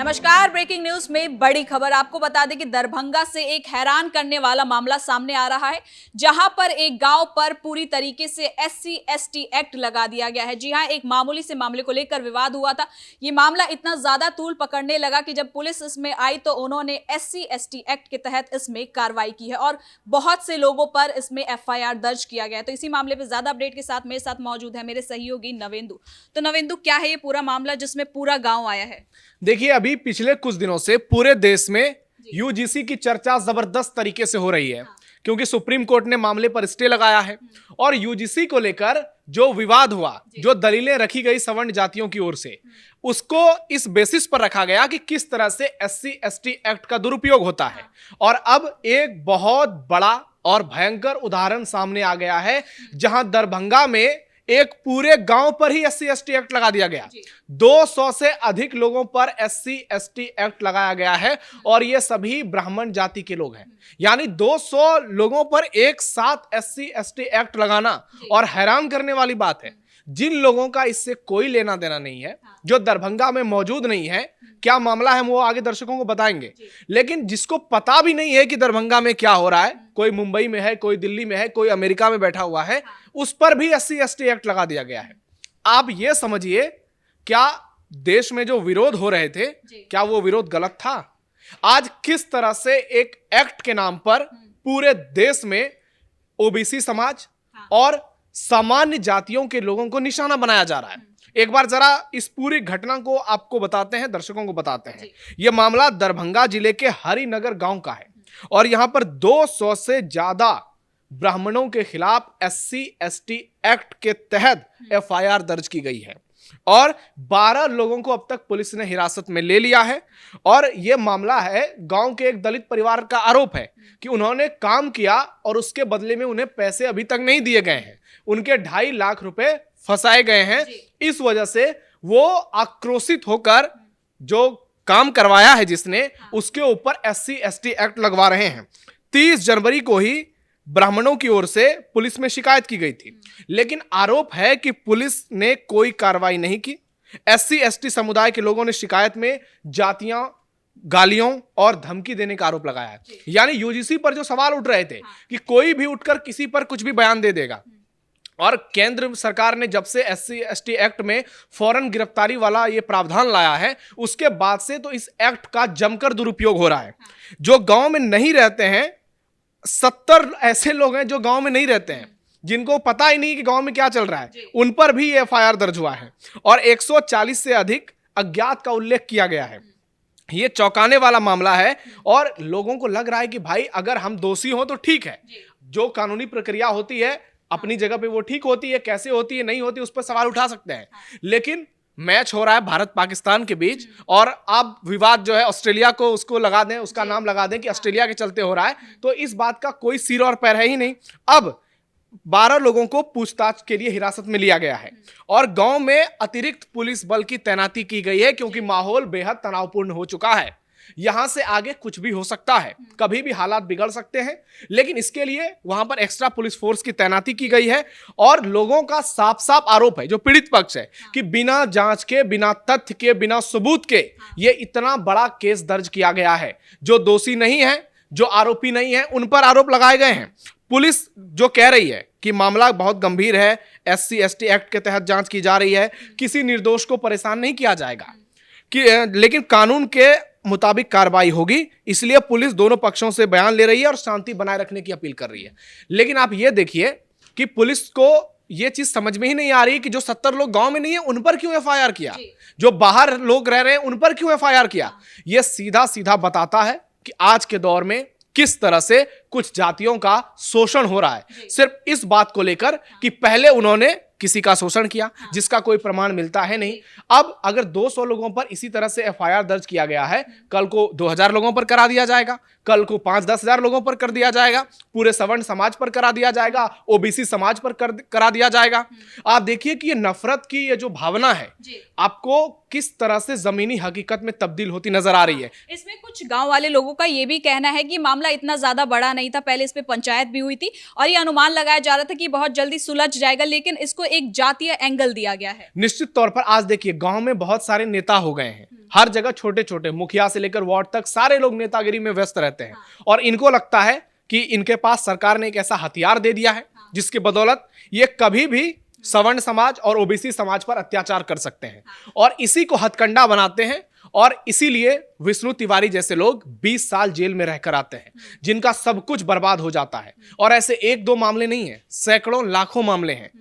नमस्कार। Breaking news में बड़ी खबर आपको बता दें कि दरभंगा से एक हैरान करने वाला मामला सामने आ रहा है, जहां पर एक गांव पर पूरी तरीके से SC/ST एक्ट लगा दिया गया है। जी हां, एक मामूली से मामले को लेकर विवाद हुआ था। ये मामला इतना ज्यादा तूल पकड़ने लगा कि जब पुलिस इसमें आई तो उन्होंने SC/ST एक्ट के तहत इसमें कार्रवाई की है और बहुत से लोगों पर इसमें FIR दर्ज किया गया है। तो इसी मामले पर ज्यादा अपडेट के साथ मेरे साथ मौजूद है मेरे सहयोगी नवेंदु। तो नवेंदु, क्या है ये पूरा मामला जिसमें पूरा गाँव आया है? देखिए, अभी पिछले कुछ दिनों से पूरे देश में यूजीसी की चर्चा जबरदस्त तरीके से हो रही है, क्योंकि सुप्रीम कोर्ट ने मामले पर स्टे लगाया है और यूजीसी को लेकर जो विवाद हुआ, जो दलीलें रखी गई सवर्ण जातियों की ओर से, उसको इस बेसिस पर रखा गया कि किस तरह से SC/ST एक्ट का दुरुपयोग होता है। और अब एक बहुत बड़ा और भयंकर उदाहरण सामने आ गया है, जहां दरभंगा में एक पूरे गांव पर ही SC/ST एक्ट लगा दिया गया। 200 से अधिक लोगों पर SC/ST एक्ट लगाया गया है और ये सभी ब्राह्मण जाति के लोग हैं। यानी 200 लोगों पर एक साथ SC/ST एक्ट लगाना, और हैरान करने वाली बात है, जिन लोगों का इससे कोई लेना देना नहीं है, जो दरभंगा में मौजूद नहीं है, क्या मामला है वो आगे दर्शकों को बताएंगे, लेकिन जिसको पता भी नहीं है कि दरभंगा में क्या हो रहा है, कोई मुंबई में है, कोई दिल्ली में है, कोई अमेरिका में बैठा हुआ है, उस पर भी SC/ST एक्ट लगा दिया गया है। आप ये समझिए, क्या देश में जो विरोध हो रहे थे, क्या वो विरोध गलत था? आज किस तरह से एक एक्ट के नाम पर पूरे देश में OBC समाज और सामान्य जातियों के लोगों को निशाना बनाया जा रहा है। एक बार जरा इस पूरी घटना को आपको बताते हैं, दर्शकों को बताते हैं। यह मामला दरभंगा जिले के हरिनगर गांव का है और यहां पर 200 से ज्यादा ब्राह्मणों के खिलाफ SC/ST एक्ट के तहत FIR दर्ज की गई है और 12 लोगों को अब तक पुलिस ने हिरासत में ले लिया है। और यह मामला है, गांव के एक दलित परिवार का आरोप है कि उन्होंने काम किया और उसके बदले में उन्हें पैसे अभी तक नहीं दिए गए हैं। उनके 2.5 लाख रुपए फंसाए गए हैं। इस वजह से वो आक्रोशित होकर जो काम करवाया है जिसने, उसके ऊपर SC/ST एक्ट लगवा रहे हैं। 30 जनवरी को ही ब्राह्मणों की ओर से पुलिस में शिकायत की गई थी, लेकिन आरोप है कि पुलिस ने कोई कार्रवाई नहीं की। SC/ST समुदाय के लोगों ने शिकायत में जातियां, गालियों और धमकी देने का आरोप लगाया है। यानी यूजीसी पर जो सवाल उठ रहे थे कि कोई भी उठकर किसी पर कुछ भी बयान दे देगा, और केंद्र सरकार ने जब से SC/ST एक्ट में फौरन गिरफ्तारी वाला ये प्रावधान लाया है, उसके बाद से तो इस एक्ट का जमकर दुरुपयोग हो रहा है। जो गांव में नहीं रहते हैं, 70 ऐसे लोग हैं जो गांव में नहीं रहते हैं, जिनको पता ही नहीं कि गांव में क्या चल रहा है, उन पर भी FIR दर्ज हुआ है और 140 से अधिक अज्ञात का उल्लेख किया गया है। ये चौंकाने वाला मामला है और लोगों को लग रहा है कि भाई, अगर हम दोषी हो तो ठीक है, जो कानूनी प्रक्रिया होती है अपनी जगह पे वो ठीक होती है, कैसे होती है नहीं होती उस पर सवाल उठा सकते हैं, लेकिन मैच हो रहा है भारत पाकिस्तान के बीच और अब विवाद जो है ऑस्ट्रेलिया को उसको लगा दें, उसका नाम लगा दें कि ऑस्ट्रेलिया के चलते हो रहा है, तो इस बात का कोई सिर और पैर है ही नहीं। अब 12 लोगों को पूछताछ के लिए हिरासत में लिया गया है और गांव में अतिरिक्त पुलिस बल की तैनाती की गई है, क्योंकि माहौल बेहद तनावपूर्ण हो चुका है। यहां से आगे कुछ भी हो सकता है, कभी भी हालात बिगड़ सकते हैं, लेकिन इसके लिए वहां पर एक्स्ट्रा पुलिस फोर्स की तैनाती की गई है। और लोगों का साफ साफ आरोप है, जो पीड़ित पक्ष है, कि बिना जांच के, बिना तथ्य के, बिना सबूत के ये इतना बड़ा केस दर्ज किया गया है। जो दोषी नहीं है, जो आरोपी नहीं है, उन पर आरोप लगाए गए हैं। पुलिस जो कह रही है कि मामला बहुत गंभीर है, SC/ST एक्ट के तहत जांच की जा रही है, किसी निर्दोष को परेशान नहीं किया जाएगा, लेकिन कानून के मुताबिक कार्रवाई होगी। इसलिए पुलिस दोनों पक्षों से बयान ले रही है और शांति बनाए रखने की अपील कर रही है। लेकिन आप ये देखिए कि पुलिस को ये चीज समझ में ही नहीं आ रही कि जो 70 लोग गांव में नहीं है उन पर क्यों FIR किया, जो बाहर लोग रह रहे हैं उन पर क्यों FIR किया। यह सीधा सीधा बताता है कि आज के दौर में किस तरह से कुछ जातियों का शोषण हो रहा है, सिर्फ इस बात को लेकर कि पहले उन्होंने किसी का शोषण किया जिसका कोई प्रमाण मिलता है नहीं। अब अगर 200 लोगों पर इसी तरह से FIR दर्ज किया गया है, कल को 2000 लोगों पर करा दिया जाएगा, कल को 5-10 हजार लोगों पर कर दिया जाएगा, पूरे सवर्ण समाज पर करा दिया जाएगा, OBC समाज पर करा दिया जाएगा। आप देखिए कि ये नफरत की ये जो भावना है आपको किस तरह से जमीनी हकीकत में तब्दील होती नजर आ रही है। इसमें कुछ गांव वाले लोगों का ये भी कहना है कि मामला इतना ज्यादा बड़ा नहीं था, पहले इस पे पंचायत भी हुई थी और ये अनुमान लगाया जा रहा था कि बहुत जल्दी सुलझ जाएगा, लेकिन इसको एक जातीय एंगल दिया गया है। निश्चित तौर पर आज देखिए गांव में बहुत सारे नेता हो गए हैं हर जगह छोटे छोटे मुखिया से लेकर वार्ड तक सारे लोग नेतागिरी में व्यस्त रहते हैं और इनको लगता है कि इनके पास सरकार ने एक ऐसा हथियार दे दिया है जिसकी बदौलत ये कभी भी सवर्ण समाज और ओबीसी समाज पर अत्याचार कर सकते हैं और इसी को हथकंडा बनाते हैं और इसीलिए विष्णु तिवारी जैसे लोग 20 साल जेल में रहकर आते हैं जिनका सब कुछ बर्बाद हो जाता है। और ऐसे एक दो मामले नहीं है, सैकड़ों लाखों मामले हैं।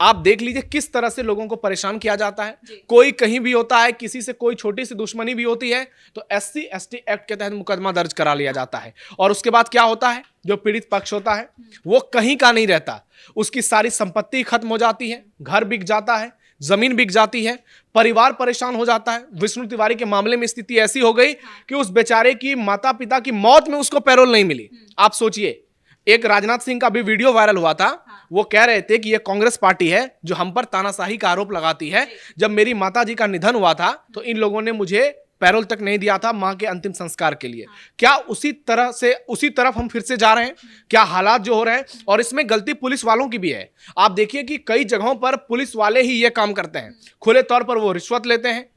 आप देख लीजिए किस तरह से लोगों को परेशान किया जाता है। कोई कहीं भी होता है, किसी से कोई छोटी सी दुश्मनी भी होती है तो SC/ST एक्ट के तहत मुकदमा दर्ज करा लिया जाता है और उसके बाद क्या होता है, जो पीड़ित पक्ष होता है वो कहीं का नहीं रहता, उसकी सारी संपत्ति खत्म हो जाती है, घर बिक जाता है, जमीन बिक जाती है, परिवार परेशान हो जाता है। विष्णु तिवारी के मामले में स्थिति ऐसी हो गई कि उस बेचारे की माता पिता की मौत में उसको पैरोल नहीं मिली। आप सोचिए, एक राजनाथ सिंह का भी वीडियो वायरल हुआ था, वो कह रहे थे कि ये कांग्रेस पार्टी है जो हम पर तानाशाही का आरोप लगाती है। जब मेरी माता जी का निधन हुआ था तो इन लोगों ने मुझे पैरोल तक नहीं दिया था मां के अंतिम संस्कार के लिए। क्या उसी तरफ हम फिर से जा रहे हैं? क्या हालात जो हो रहे हैं, और इसमें गलती पुलिस वालों की भी है। आप देखिए कि कई जगहों पर पुलिस वाले ही ये काम करते हैं, खुले तौर पर वो रिश्वत लेते हैं,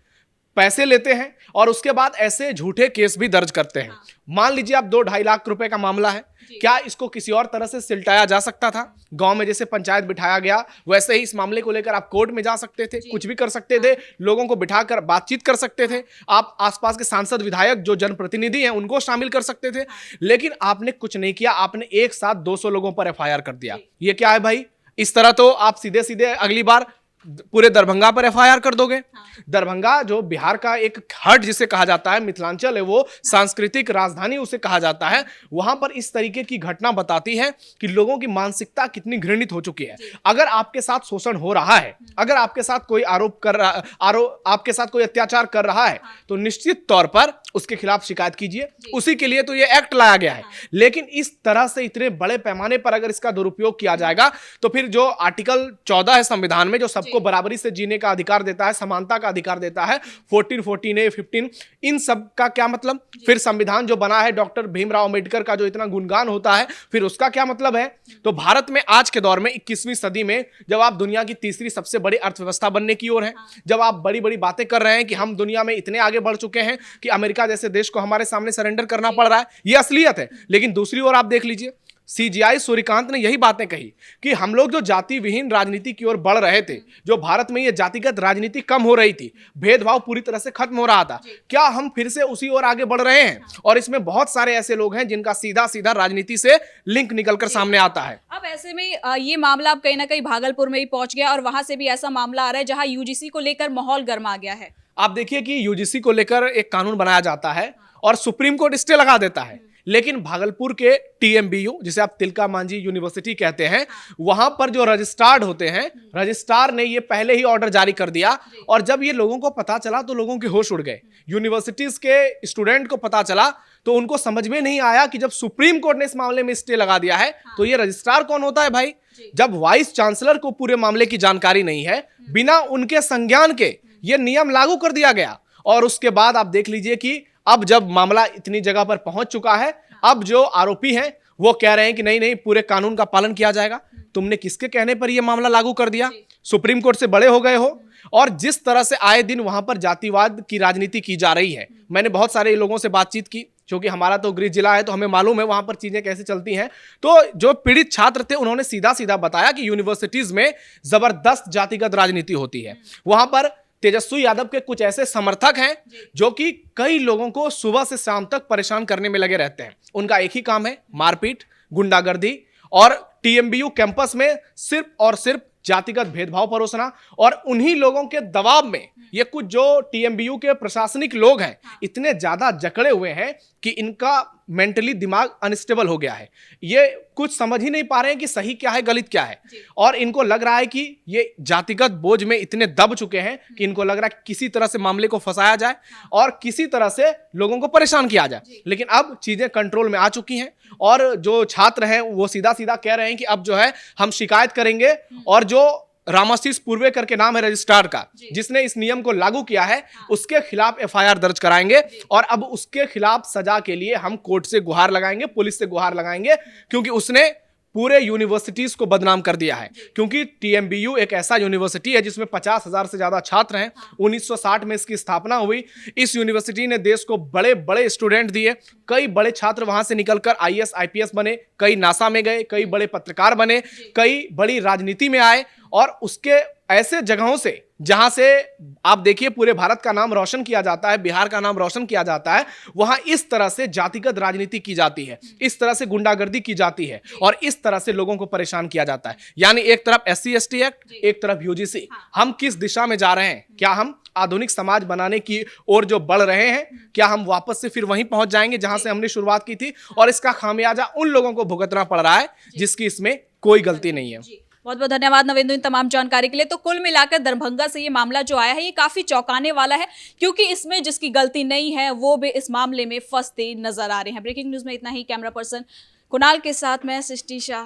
पैसे लेते हैं और उसके बाद ऐसे झूठे केस भी दर्ज करते हैं। मान लीजिए आप 2-2.5 लाख रुपए का मामला है, क्या इसको किसी और तरह से सिलटाया जा सकता था? गांव में जैसे पंचायत बिठाया गया वैसे ही इस मामले को लेकर आप कोर्ट में जा सकते थे, कुछ भी कर सकते थे, लोगों को बिठाकर बातचीत कर सकते थे, आप आसपास के सांसद विधायक जो जनप्रतिनिधि हैं उनको शामिल कर सकते थे, लेकिन आपने कुछ नहीं किया। आपने एक साथ 200 लोगों पर FIR कर दिया। ये क्या है भाई? इस तरह तो आप सीधे सीधे अगली बार पूरे दरभंगा पर FIR कर दोगे। दरभंगा जो बिहार का एक हट जिसे कहा जाता है, मिथिलांचल है वो, सांस्कृतिक राजधानी उसे कहा जाता है, वहां पर इस तरीके की घटना बताती है कि लोगों की मानसिकता कितनी घृणित हो चुकी है। अगर आपके साथ शोषण हो रहा है, अगर आपके साथ कोई आपके साथ कोई अत्याचार कर रहा है तो निश्चित तौर पर उसके खिलाफ शिकायत कीजिए। उसी के लिए तो ये एक्ट लाया गया है। लेकिन इस तरह से इतने बड़े पैमाने पर अगर इसका दुरुपयोग किया जाएगा तो फिर जो आर्टिकल 14 है संविधान में, जो सबको बराबरी से जीने का अधिकार देता है, समानता का अधिकार देता है, 14A 15, इन सब का क्या मतलब? फिर संविधान जो बना है डॉक्टर भीमराव अंबेडकर का, जो इतना गुणगान होता है, फिर उसका क्या मतलब है? तो भारत में आज के दौर में 21वीं सदी में जब आप दुनिया की तीसरी सबसे बड़ी अर्थव्यवस्था बनने की ओर हैं, जब आप बड़ी बड़ी बातें कर रहे हैं कि हम दुनिया में इतने आगे बढ़ चुके हैं कि अमेरिका जैसे देश को हमारे सामने सरेंडर करना पड़ रहा है, ये असलियत है। लेकिन दूसरी ओर आप देख लीजिए, CGI सूर्यकांत ने यही बातें कही कि हम लोग जो जाति विहीन राजनीति की ओर बढ़ रहे थे, जो भारत में ये जातिगत राजनीति कम हो रही थी, भेदभाव पूरी तरह से खत्म हो रहा था, क्या हम फिर से उसी ओर आगे बढ़ रहे हैं? और इसमें बहुत सारे ऐसे लोग हैं जिनका सीधा सीधा राजनीति से लिंक निकलकर सामने आता है। अब ऐसे में ये मामला अब कहीं ना कहीं भागलपुर में भी पहुंच गया और वहां से भी ऐसा मामला आ रहा है जहां UGC को लेकर माहौल गर्मा गया है। आप देखिए कि UGC को लेकर एक कानून बनाया जाता है और सुप्रीम कोर्ट स्टे लगा देता है, लेकिन भागलपुर के TMBU, जिसे आप तिलका मांझी यूनिवर्सिटी कहते हैं, वहां पर जो रजिस्ट्रार होते हैं, रजिस्ट्रार ने ये पहले ही ऑर्डर जारी कर दिया और जब ये लोगों को पता चला तो लोगों के होश उड़ गए। यूनिवर्सिटीज के स्टूडेंट को पता चला तो उनको समझ में नहीं आया कि जब सुप्रीम कोर्ट ने इस मामले में स्टे लगा दिया है तो ये रजिस्ट्रार कौन होता है भाई? जब वाइस चांसलर को पूरे मामले की जानकारी नहीं है, बिना उनके संज्ञान के ये नियम लागू कर दिया गया। और उसके बाद आप देख लीजिए कि अब जब मामला इतनी जगह पर पहुंच चुका है, अब जो आरोपी हैं वो कह रहे हैं कि नहीं नहीं, पूरे कानून का पालन किया जाएगा। तुमने किसके कहने पर यह मामला लागू कर दिया? सुप्रीम कोर्ट से बड़े हो गए हो। और जिस तरह से आए दिन वहां पर जातिवाद की राजनीति की जा रही है, मैंने बहुत सारे लोगों से बातचीत की, क्योंकि हमारा तो गृह जिला है तो हमें मालूम है वहां पर चीजें कैसे चलती हैं। तो जो पीड़ित छात्र थे उन्होंने सीधा सीधा बताया कि यूनिवर्सिटीज में जबरदस्त जातिगत राजनीति होती है। वहां पर तेजस्वी यादव के कुछ ऐसे समर्थक हैं जो कि कई लोगों को सुबह से शाम तक परेशान करने में लगे रहते हैं। उनका एक ही काम है, मारपीट, गुंडागर्दी और TMBU कैंपस में सिर्फ और सिर्फ जातिगत भेदभाव परोसना। और उन्हीं लोगों के दबाव में ये कुछ जो TMBU के प्रशासनिक लोग हैं इतने ज्यादा जकड़े हुए हैं कि इनका मेंटली दिमाग अनस्टेबल हो गया है। ये कुछ समझ ही नहीं पा रहे हैं कि सही क्या है, गलत क्या है। और इनको लग रहा है कि ये जातिगत बोझ में इतने दब चुके हैं कि इनको लग रहा है कि किसी तरह से मामले को फंसाया जाए और किसी तरह से लोगों को परेशान किया जाए। लेकिन अब चीजें कंट्रोल में आ चुकी हैं और जो छात्र हैं वो सीधा सीधा कह रहे हैं कि अब जो है हम शिकायत करेंगे। और जो रामाशीष पूर्वेकर के नाम है रजिस्ट्रार का, जिसने इस नियम को लागू किया है, उसके खिलाफ FIR दर्ज कराएंगे। और अब उसके खिलाफ सजा के लिए हम कोर्ट से गुहार लगाएंगे, पुलिस से गुहार लगाएंगे, क्योंकि उसने पूरे यूनिवर्सिटीज को बदनाम कर दिया है। क्योंकि टीएमबीयू एक ऐसा यूनिवर्सिटी है जिसमें 50,000 से ज्यादा छात्र हैं। 1960 में इसकी स्थापना हुई। इस यूनिवर्सिटी ने देश को बड़े बड़े स्टूडेंट दिए। कई बड़े छात्र वहां से निकलकर आईएएस आईपीएस बने, कई नासा में गए, कई बड़े पत्रकार बने, कई बड़ी राजनीति में आए। और उसके ऐसे जगहों से जहां से आप देखिए पूरे भारत का नाम रोशन किया जाता है, बिहार का नाम रोशन किया जाता है, वहां इस तरह से जातिगत राजनीति की जाती है, इस तरह से गुंडागर्दी की जाती है और इस तरह से लोगों को परेशान किया जाता है। यानी एक तरफ एससी एसटी एक्ट, एक तरफ यूजीसी। हम किस दिशा में जा रहे हैं? क्या हम आधुनिक समाज बनाने की ओर जो बढ़ रहे हैं, क्या हम वापस से फिर वहीं पहुंच जाएंगे जहां से हमने शुरुआत की थी? और इसका खामियाजा उन लोगों को भुगतना पड़ रहा है जिसकी इसमें कोई गलती नहीं है। बहुत बहुत धन्यवाद नवेंदु इन तमाम जानकारी के लिए। तो कुल मिलाकर दरभंगा से ये मामला जो आया है ये काफी चौंकाने वाला है, क्योंकि इसमें जिसकी गलती नहीं है वो भी इस मामले में फंसते नजर आ रहे हैं। ब्रेकिंग न्यूज में इतना ही। कैमरा पर्सन कुणाल के साथ मैं सृष्टि शाह।